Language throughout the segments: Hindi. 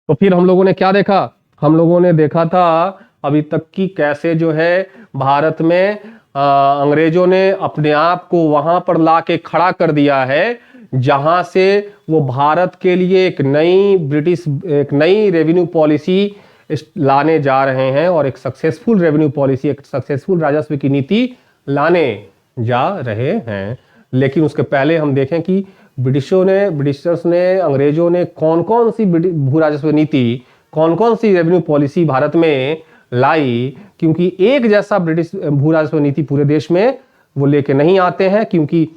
तो फिर हम लोगों ने क्या देखा, हम लोगों ने देखा था अभी तक की कैसे जो है भारत में अंग्रेजों ने अपने आप को वहां पर ला के खड़ा कर दिया है जहां से वो भारत के लिए एक नई रेवेन्यू पॉलिसी लाने जा रहे हैं और एक सक्सेसफुल रेवेन्यू पॉलिसी, एक सक्सेसफुल राजस्व की नीति लाने जा रहे हैं। लेकिन उसके पहले हम देखें कि ब्रिटिशर्स ने अंग्रेजों ने कौन कौन सी भू राजस्व नीति, कौन कौन सी रेवेन्यू पॉलिसी भारत में लाई, क्योंकि एक जैसा ब्रिटिश भू राजस्व नीति पूरे देश में वो लेके नहीं आते हैं, क्योंकि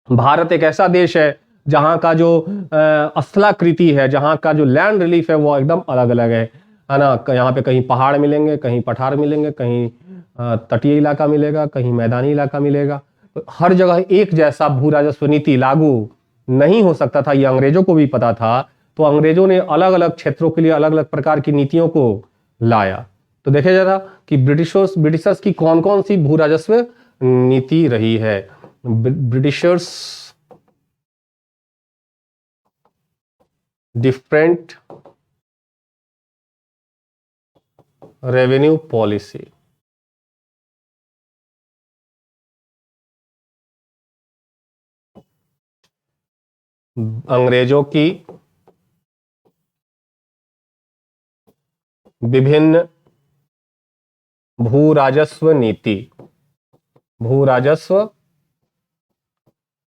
भारत एक ऐसा देश है जहां का जो स्थलाकृति है, जहां का जो लैंड रिलीफ है वो एकदम अलग अलग है ना। यहाँ पे कहीं पहाड़ मिलेंगे, कहीं पठार मिलेंगे, कहीं तटीय इलाका मिलेगा, कहीं मैदानी इलाका मिलेगा। तो हर जगह एक जैसा भू राजस्व नीति लागू नहीं हो सकता था, ये अंग्रेजों को भी पता था। तो अंग्रेजों ने अलग अलग क्षेत्रों के लिए अलग अलग प्रकार की नीतियों को लाया। तो देखे जरा कि ब्रिटिशर्स की कौन कौन सी भू राजस्व नीति रही है। Britishers different revenue policy. अंग्रेजों की विभिन्न भू राजस्व नीति, भू राजस्व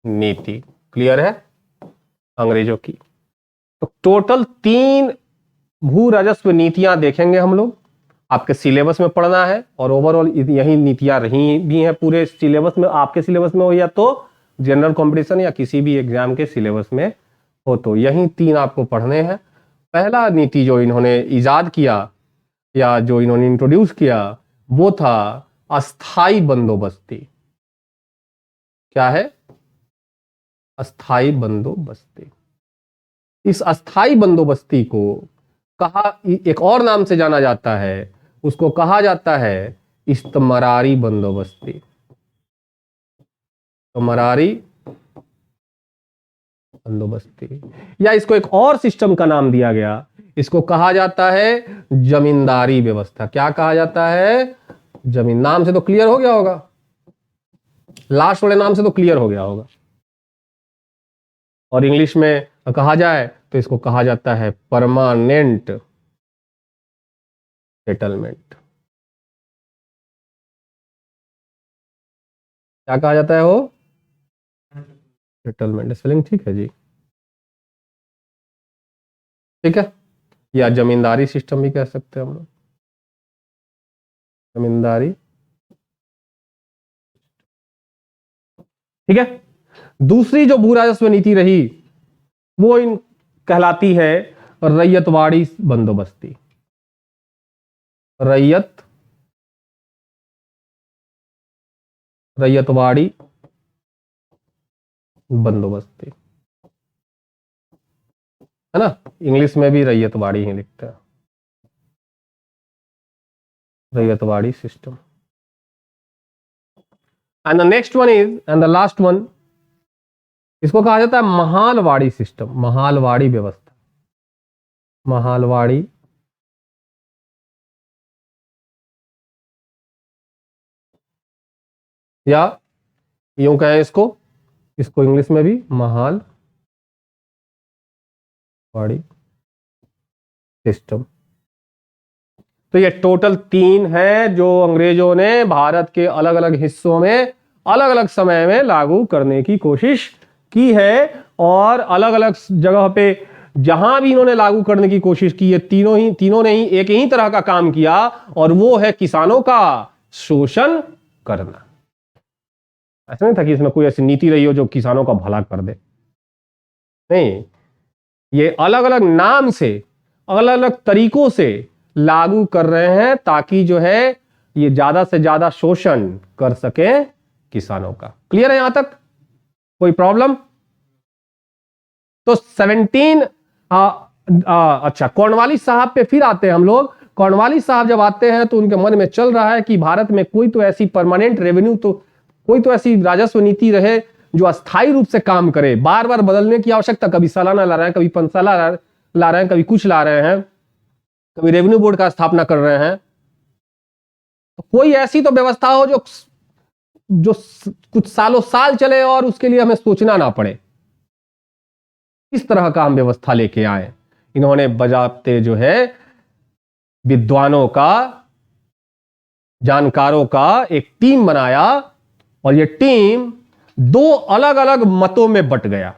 नीति क्लियर है अंग्रेजों की। तो टोटल 3 भू राजस्व नीतियां देखेंगे हम लोग, आपके सिलेबस में पढ़ना है और ओवरऑल यही नीतियां रही भी हैं पूरे सिलेबस में, आपके सिलेबस में हो या तो जनरल कंपटीशन या किसी भी एग्जाम के सिलेबस में हो, तो यही 3 आपको पढ़ने हैं। पहला नीति जो इन्होंने इजाद किया या जो इन्होंने इंट्रोड्यूस किया वो था अस्थाई बंदोबस्ती। क्या है? अस्थाई बंदोबस्ती। इस अस्थाई बंदोबस्ती को कहा, एक और नाम से जाना जाता है, उसको कहा जाता है इस्तमरारी बंदोबस्ती। इस्तमरारी बंदोबस्ती, या इसको एक और सिस्टम का नाम दिया गया, इसको कहा जाता है जमींदारी व्यवस्था। क्या कहा जाता है? जमीन। नाम से तो क्लियर हो गया होगा, लास्ट वाले नाम से तो क्लियर हो गया होगा। और इंग्लिश में कहा जाए तो इसको कहा जाता है परमानेंट सेटलमेंट। क्या कहा जाता है वो? सेटलमेंट। स्पेलिंग ठीक है जी, ठीक है। या जमींदारी सिस्टम भी कह सकते हैं हम लोग, जमींदारी, ठीक है। दूसरी जो भू राजस्व नीति रही वो कहलाती है रैयतवाड़ी बंदोबस्ती। रैयतवाड़ी बंदोबस्ती, है ना। इंग्लिश में भी रैयतवाड़ी ही लिखते हैं, ryotwari system. And the next one is, and the last one, इसको कहा जाता है महालवाड़ी सिस्टम, महालवाड़ी व्यवस्था। महालवाड़ी या यूं कहें इसको इंग्लिश में भी महालवाड़ी सिस्टम। तो ये टोटल 3 है जो अंग्रेजों ने भारत के अलग अलग हिस्सों में अलग अलग समय में लागू करने की कोशिश की है, और अलग अलग जगह पे जहां भी इन्होंने लागू करने की कोशिश की है तीनों ने ही एक ही तरह का काम किया, और वो है किसानों का शोषण करना। ऐसा नहीं था कि इसमें कोई ऐसी नीति रही हो जो किसानों का भला कर दे, नहीं, ये अलग अलग नाम से अलग अलग तरीकों से लागू कर रहे हैं ताकि जो है ये ज्यादा से ज्यादा शोषण कर सके किसानों का। क्लियर है यहां तक? कोई प्रॉब्लम? तो 17 अच्छा, कॉर्नवालिस साहब पे फिर आते हैं हम लोग। कॉर्नवालिस साहब जब आते हैं तो उनके मन में चल रहा है कि भारत में कोई तो ऐसी परमानेंट रेवेन्यू, तो कोई तो ऐसी राजस्व नीति रहे जो अस्थायी रूप से काम करे, बार बार बदलने की आवश्यकता, कभी सालाना ला रहे हैं, कभी 5 साला ला रहे हैं, कभी कुछ ला रहे हैं, कभी रेवेन्यू बोर्ड का स्थापना कर रहे हैं। तो कोई ऐसी तो व्यवस्था हो जो जो कुछ सालों साल चले और उसके लिए हमें सोचना ना पड़े। इस तरह का हम व्यवस्था लेके आए। इन्होंने बजाते जो है विद्वानों का, जानकारों का एक टीम बनाया और ये टीम दो अलग अलग मतों में बट गया।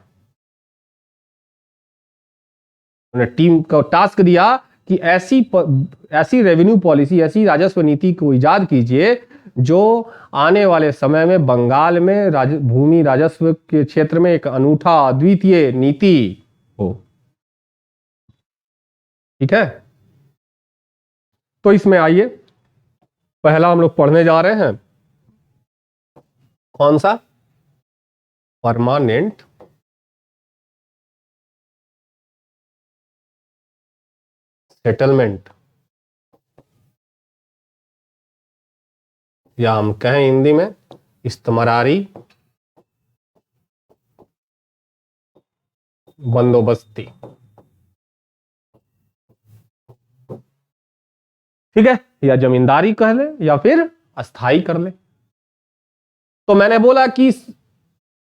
उन्होंने टीम को टास्क दिया कि ऐसी रेवेन्यू पॉलिसी, ऐसी राजस्व नीति को इजाद कीजिए जो आने वाले समय में बंगाल में भूमि राजस्व के क्षेत्र में एक अनूठा अद्वितीय नीति हो। ठीक है, तो इसमें आइए पहला हम लोग पढ़ने जा रहे हैं, कौन सा? परमानेंट सेटलमेंट, या हम कहें हिंदी में इस्तमरारी बंदोबस्ती। ठीक है, या जमींदारी कह ले या फिर अस्थाई कर ले। तो मैंने बोला कि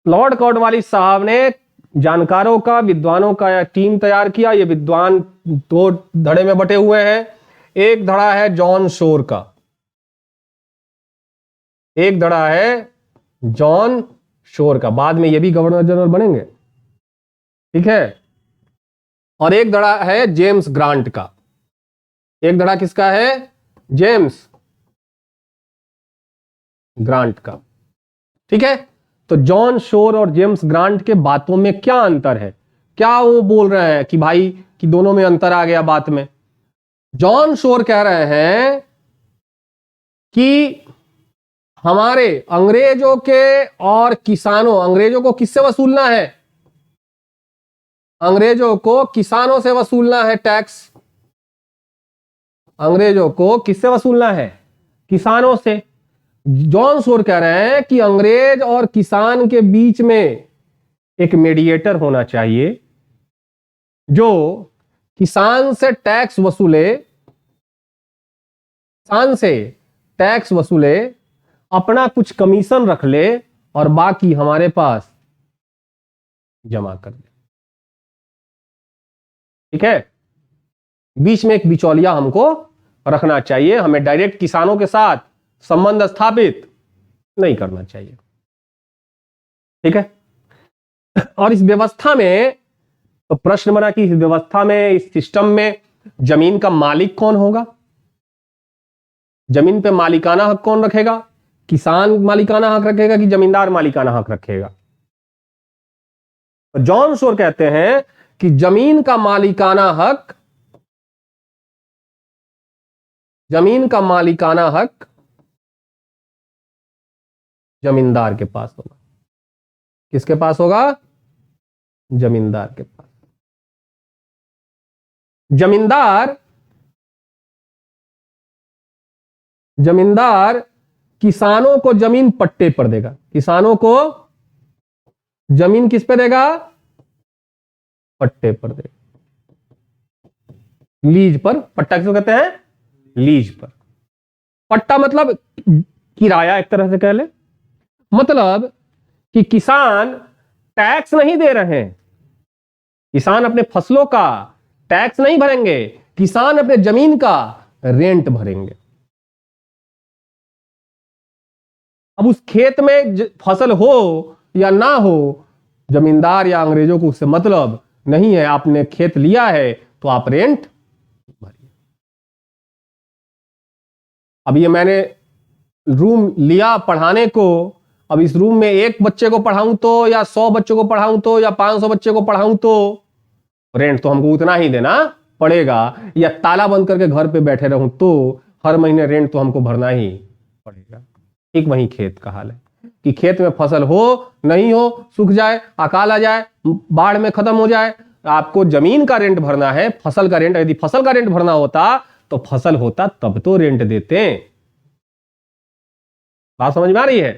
लॉर्ड कॉर्नवालिस साहब ने जानकारों का, विद्वानों का टीम तैयार किया। ये विद्वान दो धड़े में बटे हुए हैं। एक धड़ा है जॉन शोर का, एक धड़ा है जॉन शोर का, बाद में ये भी गवर्नर जनरल बनेंगे। ठीक है, और एक धड़ा है जेम्स ग्रांट का। एक धड़ा किसका है? जेम्स ग्रांट का। ठीक है, तो जॉन शोर और जेम्स ग्रांट के बातों में क्या अंतर है? क्या वो बोल रहे हैं कि भाई कि दोनों में अंतर आ गया बात में? जॉन शोर कह रहे हैं कि हमारे अंग्रेजों के और किसानों, अंग्रेजों को किससे वसूलना है? अंग्रेजों को किसानों से वसूलना है टैक्स। अंग्रेजों को किससे वसूलना है? किसानों से। जॉन शोर कह रहे हैं कि अंग्रेज और किसान के बीच में एक मीडिएटर होना चाहिए जो किसान से टैक्स वसूले, किसान से टैक्स वसूले, अपना कुछ कमीशन रख ले और बाकी हमारे पास जमा कर दे। ठीक है, बीच में एक बिचौलिया हमको रखना चाहिए। हमें डायरेक्ट किसानों के साथ संबंध स्थापित नहीं करना चाहिए। ठीक है, और इस व्यवस्था में तो प्रश्न बना कि इस व्यवस्था में, इस सिस्टम में जमीन का मालिक कौन होगा? जमीन पे मालिकाना हक कौन रखेगा? किसान मालिकाना हक रखेगा कि जमींदार मालिकाना हक रखेगा? तो जॉन शोर कहते हैं कि जमीन का मालिकाना हक, जमीन का मालिकाना हक जमींदार के पास होगा। किसके पास होगा? जमींदार के पास। जमींदार किसानों को जमीन पट्टे पर देगा। किसानों को जमीन किस पे देगा? पट्टे पर देगा, लीज पर। पट्टा किसको कहते हैं? लीज पर। पट्टा मतलब किराया, एक तरह से कह ले। मतलब कि किसान टैक्स नहीं दे रहे हैं, किसान अपने फसलों का टैक्स नहीं भरेंगे, किसान अपने जमीन का रेंट भरेंगे। अब उस खेत में फसल हो या ना हो, जमींदार या अंग्रेजों को उससे मतलब नहीं है। आपने खेत लिया है तो आप रेंट भरिए। अब ये मैंने रूम लिया पढ़ाने को, अब इस रूम में एक बच्चे को पढ़ाऊं तो, या 100 बच्चों को पढ़ाऊं तो, या 500 बच्चे को पढ़ाऊं तो रेंट तो हमको उतना ही देना पड़ेगा। या ताला बंद करके घर पे बैठे रहूं तो हर महीने रेंट तो हमको भरना ही पड़ेगा। ठीक वही खेत का हाल है कि खेत में फसल हो, नहीं हो, सूख जाए, अकाल आ जाए, बाढ़ में खत्म हो जाए, आपको जमीन का रेंट भरना है, फसल का रेंट। यदि फसल का रेंट भरना होता तो फसल होता तब तो रेंट देते। बात समझ में आ रही है?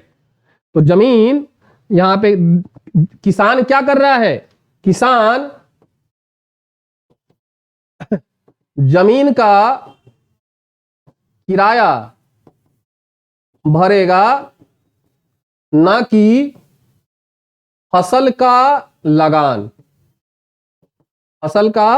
तो जमीन, यहां पे किसान क्या कर रहा है? किसान जमीन का किराया भरेगा, ना कि फसल का लगान। फसल का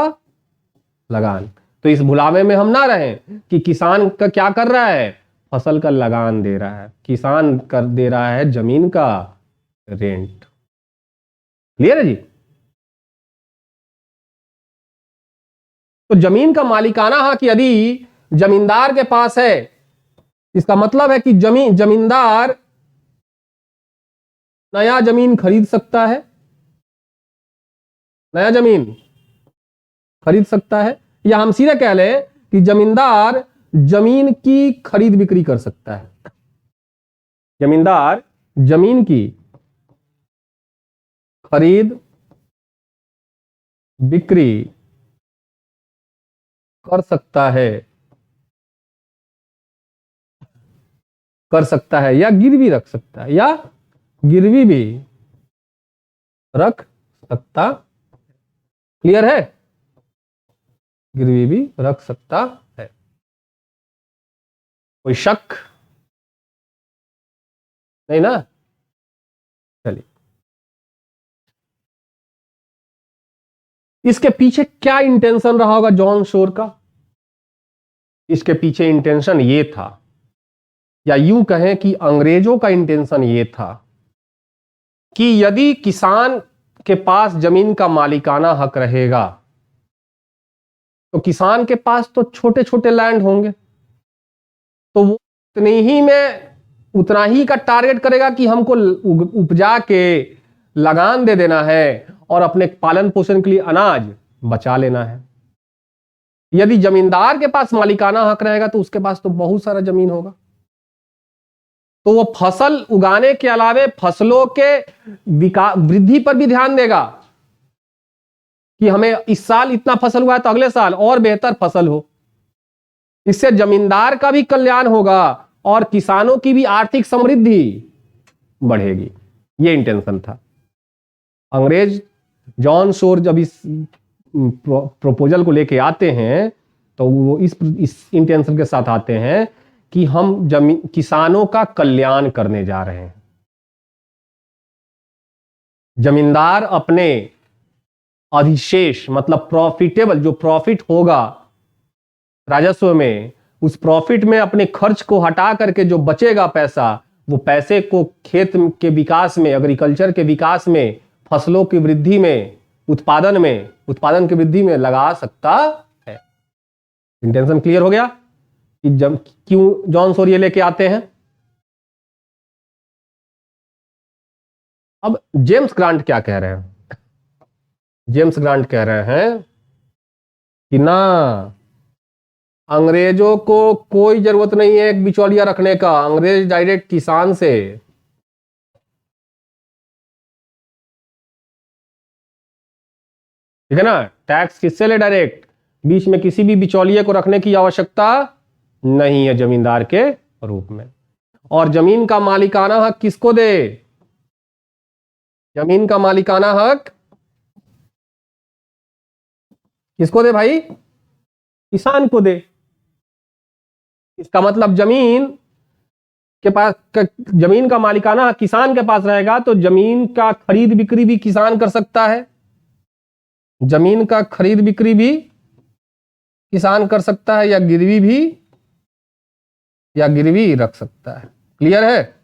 लगान। तो इस भुलावे में हम ना रहें कि किसान का क्या कर रहा है, फसल का लगान दे रहा है, किसान कर दे रहा है जमीन का रेंट। क्लियर है जी? तो जमीन का मालिकाना हक यदि जमींदार के पास है, इसका मतलब है कि जमींदार नया जमीन खरीद सकता है, नया जमीन खरीद सकता है, या हम सीधे कह लें कि जमींदार जमीन की खरीद बिक्री कर सकता है। जमींदार जमीन की खरीद बिक्री कर सकता है, या गिरवी रख सकता है, या गिरवी भी रख सकता। क्लियर है? गिरवी भी रख सकता है। कोई शक नहीं ना? चलिए, इसके पीछे क्या इंटेंशन रहा होगा जॉन शोर का? इसके पीछे इंटेंशन ये था, या यूं कहें कि अंग्रेजों का इंटेंशन ये था कि यदि किसान के पास जमीन का मालिकाना हक रहेगा तो किसान के पास तो छोटे छोटे लैंड होंगे, तो वो उतना ही का टारगेट करेगा कि हमको उपजा के लगान दे देना है और अपने पालन पोषण के लिए अनाज बचा लेना है। यदि जमींदार के पास मालिकाना हक रहेगा तो उसके पास तो बहुत सारा जमीन होगा, तो वो फसल उगाने के अलावे फसलों के वृद्धि पर भी ध्यान देगा कि हमें इस साल इतना फसल हुआ है तो अगले साल और बेहतर फसल हो। इससे जमींदार का भी कल्याण होगा और किसानों की भी आर्थिक समृद्धि बढ़ेगी। ये इंटेंशन था। अंग्रेज जॉन शोर जब इस प्रपोजल को लेके आते हैं तो वो इस इंटेंशन के साथ आते हैं कि हम किसानों का कल्याण करने जा रहे हैं। जमींदार अपने अधिशेष मतलब प्रॉफिटेबल, जो प्रॉफिट होगा राजस्व में, उस प्रॉफिट में अपने खर्च को हटा करके जो बचेगा पैसा, वो पैसे को खेत के विकास में, एग्रीकल्चर के विकास में, फसलों की वृद्धि में, उत्पादन की वृद्धि में लगा सकता है। इंटेंशन क्लियर हो गया कि क्यों जॉन शोर ये लेके आते हैं। अब जेम्स ग्रांट क्या कह रहे हैं? जेम्स ग्रांट कह रहे हैं कि ना, अंग्रेजों को कोई जरूरत नहीं है एक बिचौलिया रखने का, अंग्रेज डायरेक्ट किसान से ठीक है ना, टैक्स किससे ले, डायरेक्ट, बीच में किसी भी बिचौलिए को रखने की आवश्यकता नहीं है जमींदार के रूप में। और जमीन का मालिकाना हक किसको दे? जमीन का मालिकाना हक किसको दे भाई? किसान को दे। इसका मतलब जमीन का मालिकाना हक किसान के पास रहेगा तो जमीन का खरीद बिक्री भी किसान कर सकता है, जमीन का खरीद बिक्री भी किसान कर सकता है, या गिरवी रख सकता है। क्लियर है?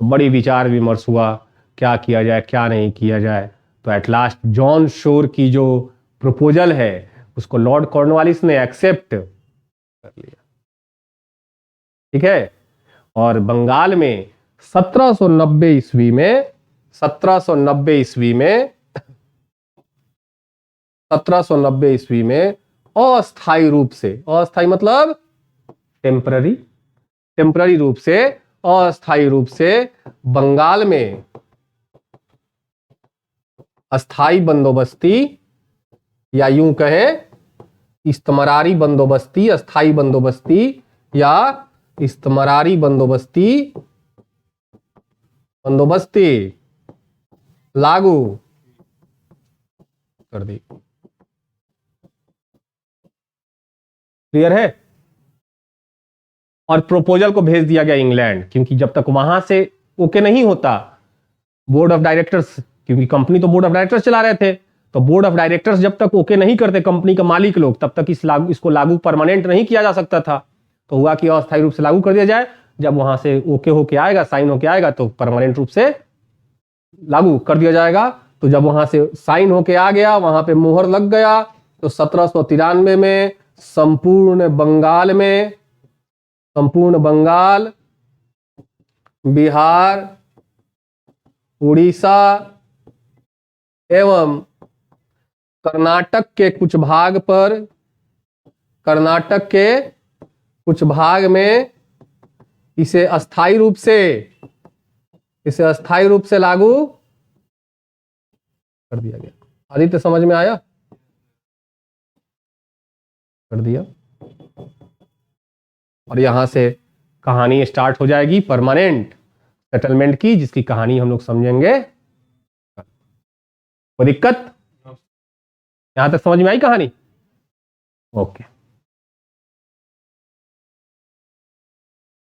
बड़ी विचार विमर्श हुआ, क्या किया जाए क्या नहीं किया जाए। तो एट लास्ट जॉन शोर की जो प्रपोजल है उसको लॉर्ड कॉर्नवालिस ने एक्सेप्ट कर लिया। ठीक है? और बंगाल में 1790 ईस्वी में 1790 ईस्वी में अस्थायी रूप से, अस्थायी मतलब टेम्पररी रूप से, अस्थायी रूप से बंगाल में अस्थायी बंदोबस्ती, या यूं कहें इस्तमरारी बंदोबस्ती, अस्थायी बंदोबस्ती या इस्तमरारी बंदोबस्ती लागू कर दी। क्लियर है? और प्रपोजल को भेज दिया गया इंग्लैंड, क्योंकि जब तक वहां से ओके नहीं होता, बोर्ड ऑफ डायरेक्टर्स, क्योंकि कंपनी तो बोर्ड ऑफ डायरेक्टर्स चला रहे थे, तो बोर्ड ऑफ डायरेक्टर्स जब तक ओके नहीं करते कंपनी का मालिक लोग, तब तक इसको लागू परमानेंट नहीं किया जा सकता था। तो हुआ कि अस्थायी रूप से लागू कर दिया जाए, जब वहां से ओके होके आएगा, साइन होके आएगा, तो परमानेंट रूप से लागू कर दिया जाएगा। तो जब वहां से साइन होके आ गया, वहां पे मोहर लग गया, तो 1793 में संपूर्ण बंगाल, बिहार, उड़ीसा एवं कर्नाटक के कुछ भाग में इसे अस्थायी रूप से लागू कर दिया गया। आदित्य समझ में आया? कर दिया। और यहां से कहानी स्टार्ट हो जाएगी परमानेंट सेटलमेंट की, जिसकी कहानी हम लोग समझेंगे। कोई दिक्कत? यहां तक समझ में आई कहानी? ओके।